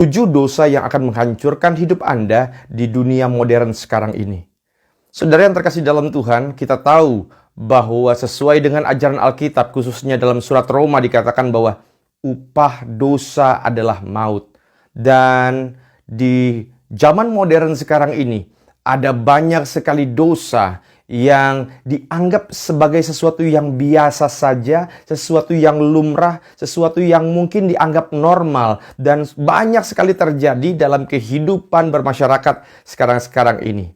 7 dosa yang akan menghancurkan hidup Anda di dunia modern sekarang ini. Saudara yang terkasih dalam Tuhan, kita tahu bahwa sesuai dengan ajaran Alkitab, khususnya dalam surat Roma dikatakan bahwa upah dosa adalah maut. Dan di zaman modern sekarang ini, ada banyak sekali dosa yang dianggap sebagai sesuatu yang biasa saja, sesuatu yang lumrah, sesuatu yang mungkin dianggap normal, dan banyak sekali terjadi dalam kehidupan bermasyarakat sekarang-sekarang ini.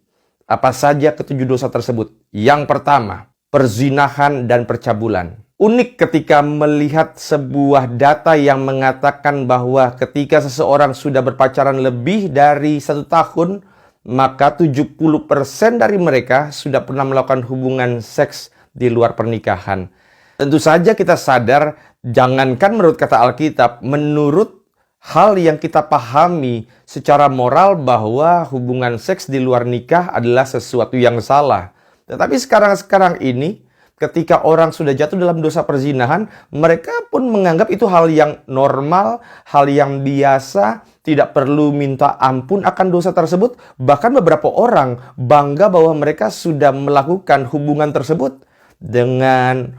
Apa saja ketujuh dosa tersebut? Yang pertama, perzinahan dan percabulan. Unik ketika melihat sebuah data yang mengatakan bahwa ketika seseorang sudah berpacaran lebih dari 1 tahun, maka 70% dari mereka sudah pernah melakukan hubungan seks di luar pernikahan. Tentu saja kita sadar, jangankan menurut kata Alkitab, menurut hal yang kita pahami secara moral bahwa hubungan seks di luar nikah adalah sesuatu yang salah. Tetapi sekarang ini, ketika orang sudah jatuh dalam dosa perzinahan, mereka pun menganggap itu hal yang normal, hal yang biasa, tidak perlu minta ampun akan dosa tersebut. Bahkan beberapa orang bangga bahwa mereka sudah melakukan hubungan tersebut dengan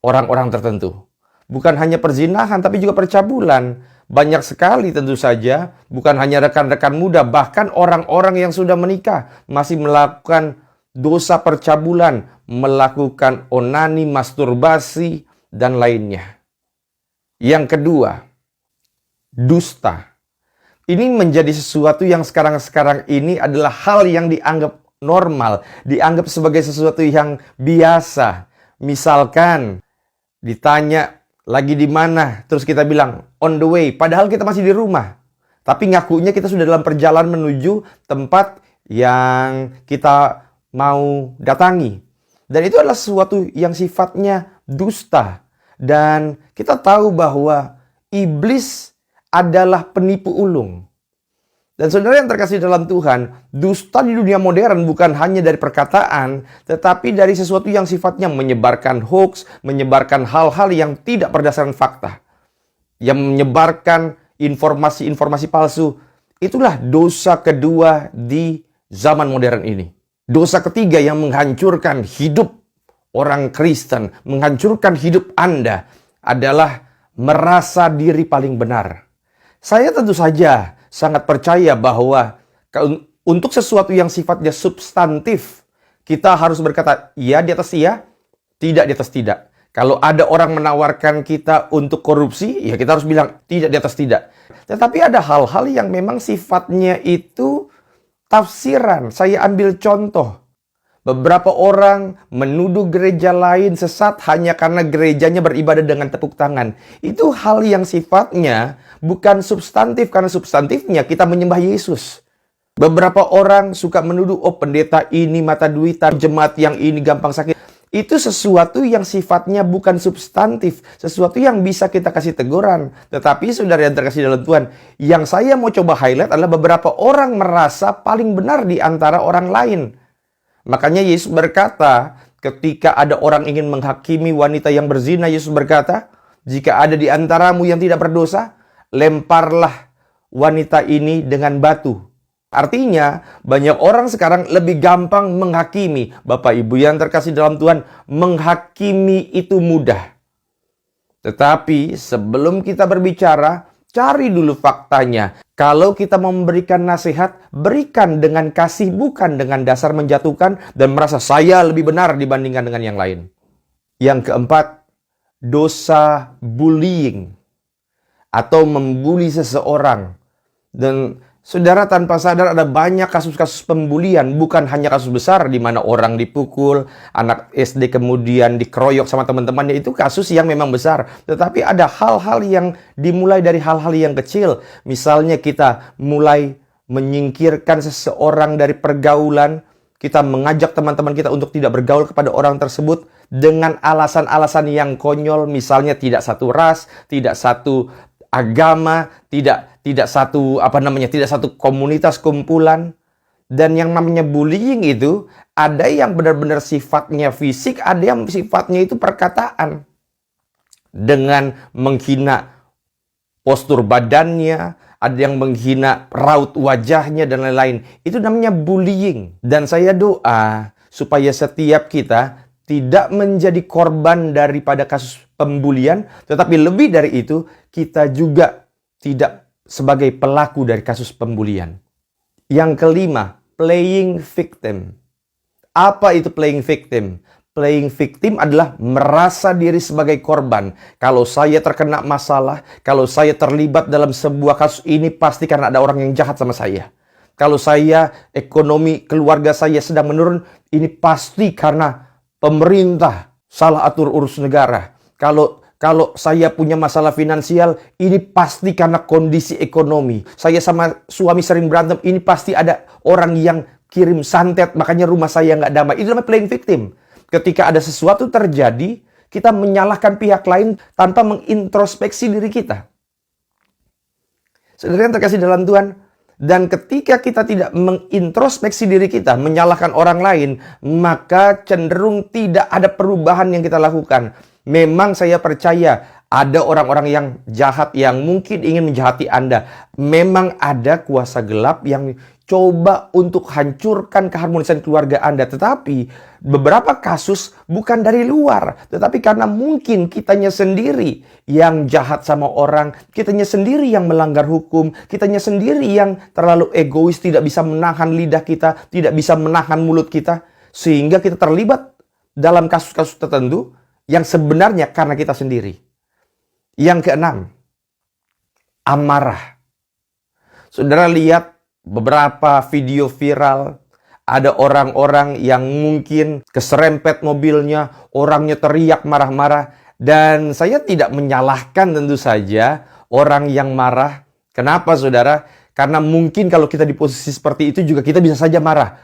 orang-orang tertentu. Bukan hanya perzinahan, tapi juga percabulan. Banyak sekali tentu saja, bukan hanya rekan-rekan muda, bahkan orang-orang yang sudah menikah masih melakukan dosa percabulan, melakukan onani, masturbasi, dan lainnya. Yang kedua, dusta. Ini menjadi sesuatu yang sekarang ini adalah hal yang dianggap normal, dianggap sebagai sesuatu yang biasa. Misalkan ditanya lagi di mana, terus kita bilang on the way, padahal kita masih di rumah. Tapi ngakunya kita sudah dalam perjalanan menuju tempat yang kita mau datangi. Dan itu adalah sesuatu yang sifatnya dusta. Dan kita tahu bahwa iblis adalah penipu ulung. Dan saudara yang terkasih dalam Tuhan, dusta di dunia modern bukan hanya dari perkataan, tetapi dari sesuatu yang sifatnya menyebarkan hoax, menyebarkan hal-hal yang tidak berdasarkan fakta, yang menyebarkan informasi-informasi palsu. Itulah dosa kedua di zaman modern ini. Dosa ketiga yang menghancurkan hidup orang Kristen, menghancurkan hidup Anda adalah merasa diri paling benar. Saya tentu saja sangat percaya bahwa untuk sesuatu yang sifatnya substantif, kita harus berkata iya di atas iya, tidak di atas tidak. Kalau ada orang menawarkan kita untuk korupsi, ya kita harus bilang tidak di atas tidak. Tetapi ada hal-hal yang memang sifatnya itu tafsiran. Saya ambil contoh. Beberapa orang menuduh gereja lain sesat hanya karena gerejanya beribadah dengan tepuk tangan. Itu hal yang sifatnya bukan substantif, karena substantifnya kita menyembah Yesus. Beberapa orang suka menuduh, oh pendeta ini mata duitan, jemaat yang ini gampang sakit. Itu sesuatu yang sifatnya bukan substantif, sesuatu yang bisa kita kasih teguran. Tetapi saudara yang terkasih dalam Tuhan, yang saya mau coba highlight adalah beberapa orang merasa paling benar di antara orang lain. Makanya Yesus berkata, ketika ada orang ingin menghakimi wanita yang berzina, Yesus berkata, jika ada di antaramu yang tidak berdosa, lemparlah wanita ini dengan batu. Artinya, banyak orang sekarang lebih gampang menghakimi. Bapak Ibu yang terkasih dalam Tuhan, menghakimi itu mudah. Tetapi sebelum kita berbicara, cari dulu faktanya. Kalau kita memberikan nasihat, berikan dengan kasih, bukan dengan dasar menjatuhkan dan merasa saya lebih benar dibandingkan dengan yang lain. Yang keempat, dosa bullying atau membuli seseorang. Dan saudara tanpa sadar ada banyak kasus-kasus pembulian, bukan hanya kasus besar di mana orang dipukul, anak SD kemudian dikeroyok sama teman-temannya, itu kasus yang memang besar. Tetapi ada hal-hal yang dimulai dari hal-hal yang kecil. Misalnya kita mulai menyingkirkan seseorang dari pergaulan, kita mengajak teman-teman kita untuk tidak bergaul kepada orang tersebut dengan alasan-alasan yang konyol, misalnya tidak satu ras, tidak satu agama, tidak satu komunitas kumpulan. Dan yang namanya bullying itu ada yang benar-benar sifatnya fisik, ada yang sifatnya itu perkataan. Dengan menghina postur badannya, ada yang menghina raut wajahnya dan lain-lain. Itu namanya bullying. Dan saya doa supaya setiap kita tidak menjadi korban daripada kasus pembulian, tetapi lebih dari itu, kita juga tidak sebagai pelaku dari kasus pembulian. Yang kelima, playing victim. Apa itu playing victim? Playing victim adalah merasa diri sebagai korban. Kalau saya terkena masalah, kalau saya terlibat dalam sebuah kasus ini, pasti karena ada orang yang jahat sama saya. Kalau ekonomi keluarga saya sedang menurun, ini pasti karena pemerintah salah atur urus negara. Kalau saya punya masalah finansial, ini pasti karena kondisi ekonomi. Saya sama suami sering berantem, ini pasti ada orang yang kirim santet, makanya rumah saya nggak damai. Itu namanya playing victim. Ketika ada sesuatu terjadi, kita menyalahkan pihak lain tanpa mengintrospeksi diri kita. Saudara yang terkasih dalam Tuhan, dan ketika kita tidak mengintrospeksi diri kita, menyalahkan orang lain, maka cenderung tidak ada perubahan yang kita lakukan. Memang saya percaya ada orang-orang yang jahat yang mungkin ingin menjahati Anda. Memang ada kuasa gelap yang coba untuk hancurkan keharmonisan keluarga Anda. Tetapi beberapa kasus bukan dari luar, tetapi karena mungkin kitanya sendiri yang jahat sama orang, kitanya sendiri yang melanggar hukum, kitanya sendiri yang terlalu egois, tidak bisa menahan lidah kita, tidak bisa menahan mulut kita, sehingga kita terlibat dalam kasus-kasus tertentu yang sebenarnya karena kita sendiri. Yang keenam, amarah. Saudara lihat beberapa video viral, ada orang-orang yang mungkin keserempet mobilnya, orangnya teriak marah-marah, dan saya tidak menyalahkan tentu saja orang yang marah. Kenapa saudara? Karena mungkin kalau kita di posisi seperti itu juga kita bisa saja marah.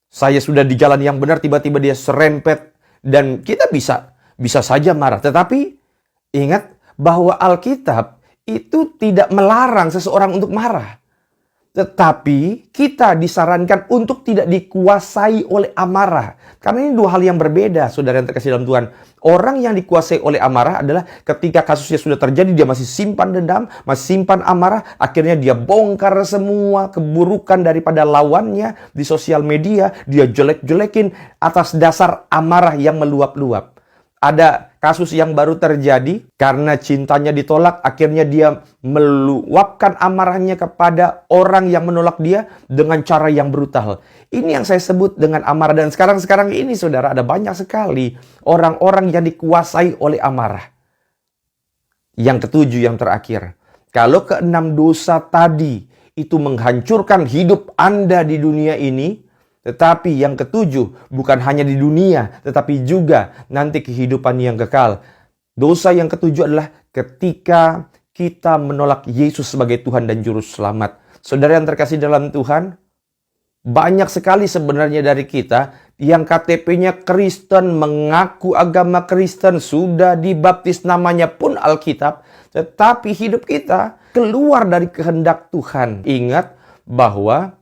Saya sudah di jalan yang benar, tiba-tiba dia serempet, dan kita bisa saja marah. Tetapi ingat bahwa Alkitab itu tidak melarang seseorang untuk marah. Tetapi kita disarankan untuk tidak dikuasai oleh amarah. Karena ini dua hal yang berbeda, saudara yang terkasih dalam Tuhan. Orang yang dikuasai oleh amarah adalah ketika kasusnya sudah terjadi, dia masih simpan dendam, masih simpan amarah. Akhirnya dia bongkar semua keburukan daripada lawannya di sosial media. Dia jelek-jelekin atas dasar amarah yang meluap-luap. Ada kasus yang baru terjadi karena cintanya ditolak, akhirnya dia meluapkan amarahnya kepada orang yang menolak dia dengan cara yang brutal. Ini yang saya sebut dengan amarah. Dan sekarang ini saudara, ada banyak sekali orang-orang yang dikuasai oleh amarah. Yang ketujuh, yang terakhir, kalau keenam dosa tadi itu menghancurkan hidup Anda di dunia ini, tetapi yang ketujuh, bukan hanya di dunia, tetapi juga nanti kehidupan yang kekal. Dosa yang ketujuh adalah ketika kita menolak Yesus sebagai Tuhan dan Juru Selamat. Saudara yang terkasih dalam Tuhan, banyak sekali sebenarnya dari kita yang KTP-nya Kristen, mengaku agama Kristen, sudah dibaptis, namanya pun Alkitab, tetapi hidup kita keluar dari kehendak Tuhan. Ingat bahwa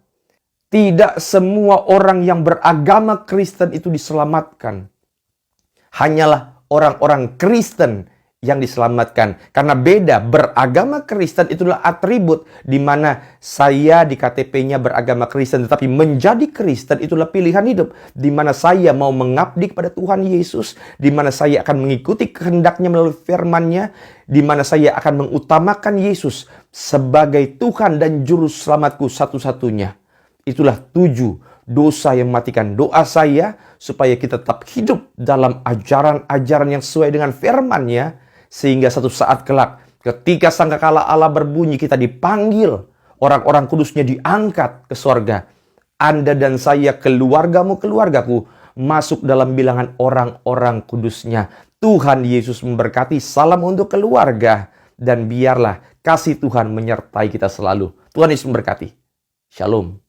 tidak semua orang yang beragama Kristen itu diselamatkan. Hanyalah orang-orang Kristen yang diselamatkan. Karena beda, beragama Kristen itulah atribut di mana saya di KTP-nya beragama Kristen, tetapi menjadi Kristen itulah pilihan hidup, di mana saya mau mengabdi kepada Tuhan Yesus, di mana saya akan mengikuti kehendaknya melalui firman-Nya, di mana saya akan mengutamakan Yesus sebagai Tuhan dan Juru Selamatku satu-satunya. Itulah 7 dosa yang mematikan. Doa saya supaya kita tetap hidup dalam ajaran-ajaran yang sesuai dengan firman-Nya, sehingga satu saat kelak ketika sangkakala Allah berbunyi, kita dipanggil, orang-orang kudusnya diangkat ke sorga. Anda dan saya, keluargamu, keluargaku, masuk dalam bilangan orang-orang kudusnya. Tuhan Yesus memberkati. Salam untuk keluarga, dan biarlah kasih Tuhan menyertai kita selalu. Tuhan Yesus memberkati. Shalom.